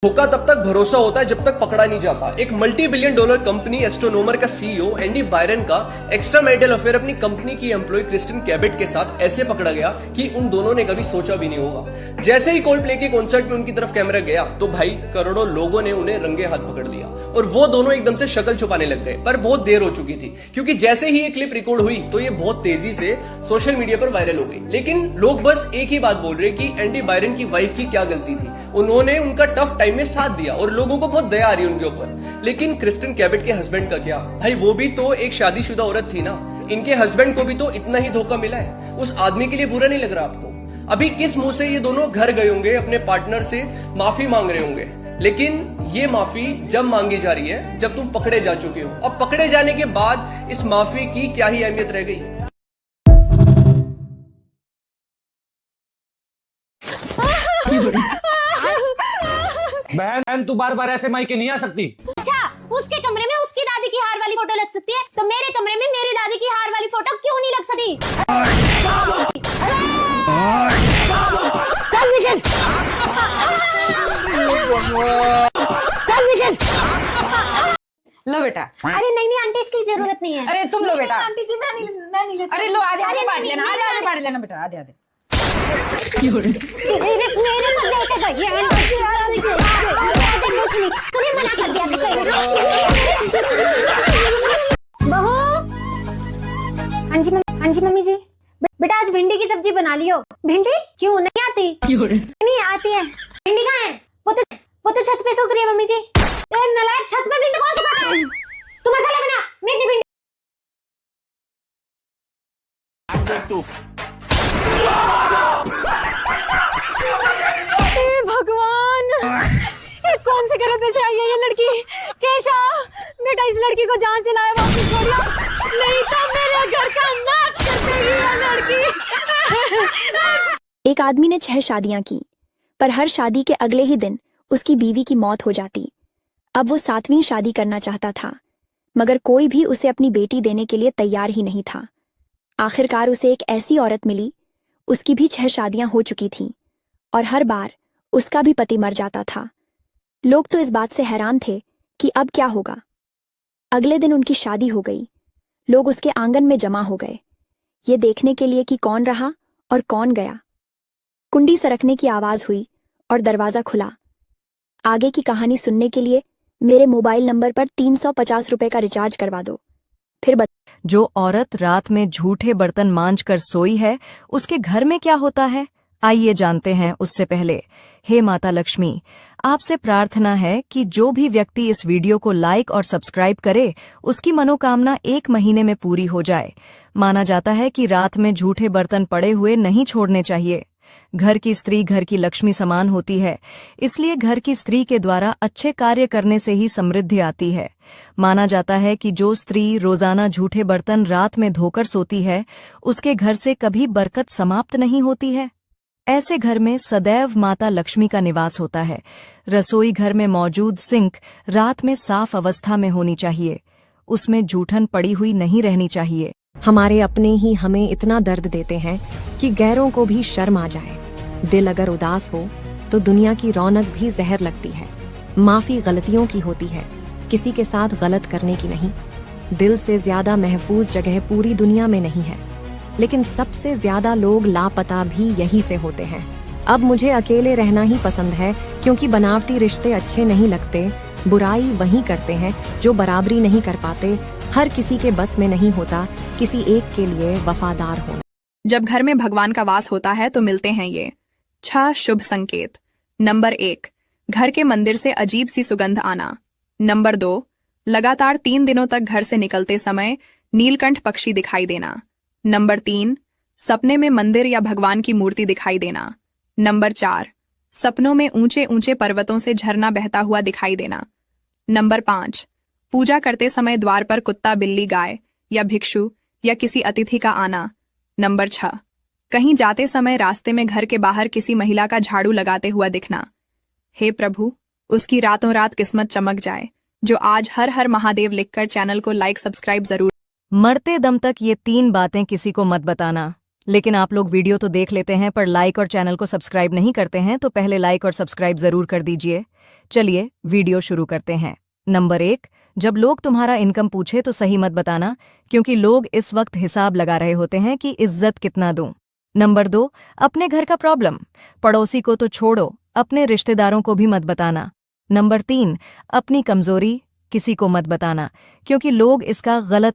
धोखा तब तक भरोसा होता है जब तक पकड़ा नहीं जाता। एक multi billion dollar company astronomer का सीईओ एंडी बायरन का एक्स्ट्रा मैरिटल अफेयर अपनी कंपनी की एम्प्लॉय क्रिस्टिन कैबेट के साथ ऐसे पकड़ा गया कि उन दोनों ने कभी सोचा भी नहीं होगा। जैसे ही कोल्ड प्ले के कॉन्सर्ट में उनकी तरफ कैमरा गया तो भाई करोड़ों लोगों ने उन्हें रंगे हाथ पकड़ लिया और वो दोनों एकदम से शक्ल छुपाने लग गए। पर बहुत देर हो चुकी थी क्योंकि जैसे ही ये क्लिप रिकॉर्ड हुई तो ये बहुत तेजी से सोशल मीडिया पर वायरल हो गई। लेकिन लोग बस एक ही बात बोल रहे कि एंडी बायरन की वाइफ की क्या गलती थी, उन्होंने उनका टफ टाइम में साथ दिया और लोगों को बहुत दया आ रही है उनके ऊपर। लेकिन क्रिस्टिन कैबेट के हस्बैंड का क्या भाई, वो भी तो एक शादीशुदा औरत थी ना, इनके हस्बैंड को भी तो इतना ही धोखा मिला है। उस आदमी के लिए बुरा नहीं लग रहा आपको? अभी किस मुंह से ये दोनों घर गए होंगे, अपने पार्टनर से माफी मांग रहे होंगे, लेकिन ये माफी जब मांगी जा रही है जब तुम पकड़े जा चुके हो। अब पकड़े जाने के बाद इस माफी की क्या ही अहमियत रह गई। बहन तू बार बार ऐसे मायके नहीं आ सकती। अच्छा, उसके कमरे में उसकी दादी की हार वाली फोटो लग सकती है तो मेरे कमरे में मेरी दादी की हार वाली फोटो क्यों नहीं लग सकती? लो बेटा। अरे नहीं नहीं आंटी, इसकी जरूरत नहीं है। अरे तुम लो बेटा। आंटी जी मैं नहीं लेती। अरे लो आधे आधे बांट लेना, आधे बांट लेना बेटा, आधे आधे। मेरे को देखेगा ये आंटी जी तूने मना कर दिया। बहू, हाँ जी मम्मी जी। बेटा आज भिंडी की सब्जी बना लियो। भिंडी क्यों नहीं आती? नहीं आती है। भिंडी कहाँ है? वो तो छत पे सूख रही है मम्मी जी। नलायक, छत पे भिंडी कौन सुखाता है? तू मसाला बना, मैं भिंडी। भगवान, ये कौन से घर पे से आई है ये लड़की? केशा बेटा, इस लड़की को जहाँ से लाया वापस छोड़ियो, नहीं तो मेरे घर का नाश कर देगी ये लड़की। एक आदमी ने 6 शादियां की, पर हर शादी के अगले ही दिन उसकी बीवी की मौत हो जाती। अब वो 7वीं शादी करना चाहता था, मगर कोई भी उसे अपनी बेटी देने के लिए तैयार ही नहीं था। आखिरकार उसे एक ऐसी औरत मिली, उसकी भी 6 शादियां हो चुकी थीं और हर बार उसका भी पति मर जाता था। लोग तो इस बात से हैरान थे कि अब क्या होगा। अगले दिन उनकी शादी हो गई। लोग उसके आंगन में जमा हो गए, ये देखने के लिए कि कौन रहा और कौन गया। कुंडी सरकने की आवाज हुई और दरवाजा खुला। आगे की कहानी सुनने के लिए मेरे मोबाइल नंबर पर 350 रुपए का रिचार्ज करवा दो। फिर जो औरत रात में झूठे बर्तन मांज कर सोई है, उसके घर में क्या होता है, आइए जानते हैं। उससे पहले, हे माता लक्ष्मी, आपसे प्रार्थना है कि जो भी व्यक्ति इस वीडियो को लाइक और सब्सक्राइब करे, उसकी मनोकामना 1 महीने में पूरी हो जाए। माना जाता है कि रात में झूठे बर्तन पड़े हुए नहीं छोड़ने चाहिए। घर की स्त्री घर की लक्ष्मी समान होती है, इसलिए घर की स्त्री के द्वारा अच्छे कार्य करने से ही समृद्धि आती है। माना जाता है कि जो स्त्री रोजाना झूठे बर्तन रात में धोकर सोती है, उसके घर से कभी बरकत समाप्त नहीं होती है। ऐसे घर में सदैव माता लक्ष्मी का निवास होता है। रसोई घर में मौजूद सिंक रात में साफ अवस्था में होनी चाहिए, उसमें जूठन पड़ी हुई नहीं रहनी चाहिए। हमारे अपने ही हमें इतना दर्द देते हैं कि गैरों को भी शर्म आ जाए। दिल अगर उदास हो तो दुनिया की रौनक भी जहर लगती है। माफी गलतियों की होती है, किसी के साथ गलत करने की नहीं। दिल से ज्यादा महफूज जगह पूरी दुनिया में नहीं है, लेकिन सबसे ज्यादा लोग लापता भी यहीं से होते हैं। अब मुझे अकेले रहना ही पसंद है, क्योंकि बनावटी रिश्ते अच्छे नहीं लगते। बुराई वही करते हैं जो बराबरी नहीं कर पाते। हर किसी के बस में नहीं होता किसी एक के लिए वफादार होना। जब घर में भगवान का वास होता है तो मिलते हैं ये 6 शुभ संकेत। नंबर 1, घर के मंदिर से अजीब सी सुगंध आना। नंबर 2, लगातार 3 दिनों तक घर से निकलते समय नीलकंठ पक्षी दिखाई देना। नंबर 3, सपने में मंदिर या भगवान की मूर्ति दिखाई देना। नंबर 4, सपनों में ऊंचे ऊंचे पर्वतों से झरना बहता हुआ दिखाई देना। नंबर 5, पूजा करते समय द्वार पर कुत्ता, बिल्ली, गाय या भिक्षु या किसी अतिथि का आना। नंबर 6, कहीं जाते समय रास्ते में घर के बाहर किसी महिला का झाड़ू लगाते हुआ दिखना। हे प्रभु, उसकी रातों रात किस्मत चमक जाए। जो आज हर हर महादेव लिखकर चैनल को लाइक सब्सक्राइब जरूर। मरते दम तक ये 3 बातें किसी को मत बताना। लेकिन आप लोग वीडियो तो देख लेते हैं पर लाइक और चैनल को सब्सक्राइब नहीं करते हैं, तो पहले लाइक और सब्सक्राइब जरूर कर दीजिए। चलिए वीडियो शुरू करते हैं। नंबर 1, जब लोग तुम्हारा इनकम पूछे तो सही मत बताना, क्योंकि लोग इस वक्त हिसाब लगा रहे होते हैं कि इज्जत कितना दूं। नंबर 2, अपने घर का प्रॉब्लम पड़ोसी को तो छोड़ो, अपने रिश्तेदारों को भी मत बताना। नंबर 3, अपनी कमजोरी किसी को मत बताना, क्योंकि लोग इसका गलत